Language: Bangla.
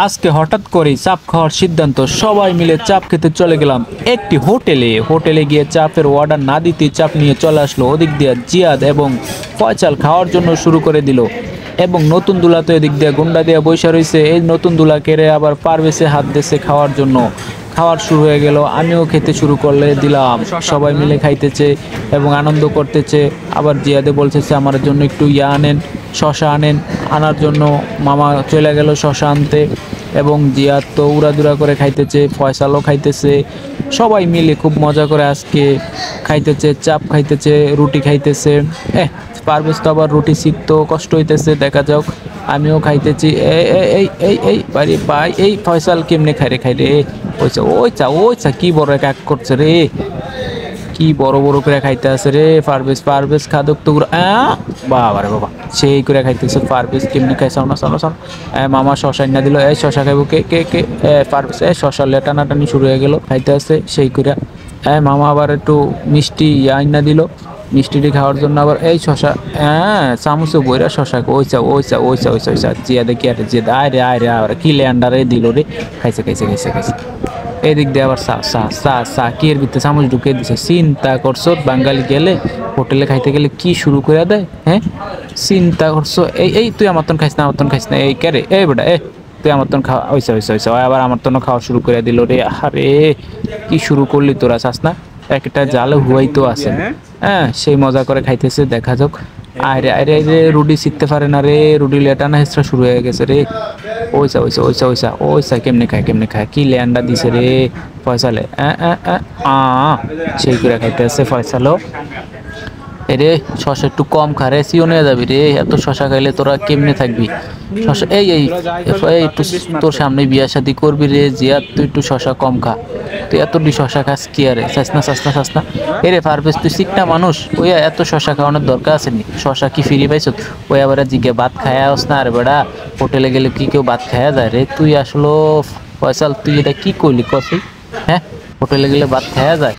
আজকে হঠাৎ করেই চাপ খাওয়ার সিদ্ধান্ত, সবাই মিলে চাপ খেতে চলে গেলাম একটি হোটেলে গিয়ে চাপের অর্ডার না দিতে চাপ নিয়ে চলে আসলো ওদিক দিয়ে জিয়াদ এবং ফয়সাল খাওয়ার জন্য শুরু করে দিল। এবং নতুন দুলা তো এদিক দিয়ে গুন্ডা দিয়ে বৈশা রয়েছে, এই নতুন দুলা কেড়ে আবার পারভেজে হাত দিয়েছে খাওয়ার জন্য। খাওয়ার শুরু হয়ে গেল, আমিও খেতে শুরু করলে দিলাম, সবাই মিলে খাইতেছে এবং আনন্দ করতেছে। আবার জিয়াদে বলতেছে আমার জন্য একটু আনেন, শশা আনেন। আনার জন্য মামা চলে গেল শশা আনতে এবং জিয়াদ তো উড়াদুরা করে খাইতেছে, ফয়সালও খাইতেছে। সবাই মিলে খুব মজা করে আজকে খাইতেছে, চাপ খাইতেছে, রুটি খাইতেছে। পারভেজ তো আবার রুটি শিখতো, কষ্ট হইতেছে, দেখা যাক। আমিও খাইতেছি। এই এই এই এই বাড়ি ভাই, এই ফয়সাল কেমনে খাই রে। ওইছা কি বড় এক করছে রে, কি বড় বড় করে খাইতে আছে রে পারভেজ খাদক তো বাবা রে বাবা, সেই করে খাইতেছে পারভেজ। কেমনি খাই সামনা মামা শশা না দিল, এই শশা খাইবো কে কে কে পারভেজ, শশা টানাটানি শুরু হয়ে গেল, খাইতে আছে সেই করে। মামা আবার একটু মিষ্টি আইনা দিল, মিষ্টিটি খাওয়ার জন্য আবার এই শশা, চামচে বইরা শশা ওইসা জিয়া দেখি আরে যে আয় রে আবার কি ল্যান্ডারে দিল রে। খাইছে এদিক দিয়ে আবার সা কি এর ভিতরে চামচ ঢুকে দিছে। চিন্তা করছো বাঙালি গেলে হোটেলে খাইতে গেলে কি শুরু করে দেয়। চিন্তা করছো। এই তুই আমার তন খাইস না এই কে এই বেটা তুই আমার তন খাওয়া হইছে আবার আমার তন খাওয়া শুরু করে দিল রে। আরে কি শুরু করলি তোরা, চাস না একটা জালে হুয়াই তো আছে। সেই মজা করে খাইতেছে, দেখা যাক। আরে রুডি শিখতে পারে না রে, রুডি লেটানা হেসরা শুরু হয়ে গেছে রে। ওইসা কেমনে খায় কি ল্যান্ডা দিছে রে ফয়সালে। সেই করে খাইতে আছে ফয়সালও। এরে শশা একটু কম খা রে, সিও নিয়ে যাবি রে, এত শশা খাইলে তোরা কেমনে থাকবি। শশা এই একটু তোর সামনে বিয়া শাদি করবি রে জিয়াদ, তুই একটু শশা কম খা, তুই এতটি শশা খাস কি আরে, চাস না। এরে পারভেজ তুই শিখনা মানুষ, ওই এত শশা খাওয়ানোর দরকার আছে নি, শশা কি ফিরি পাইছ? ওই আবার জিগে ভাত খায়া আস না আরে বেড়া, হোটেলে গেলে কি কেউ ভাত খায়া যায় রে? তুই আসলো ফয়সাল তুই এটা কি করলি কসি, হোটেলে গেলে ভাত খায়া যায়?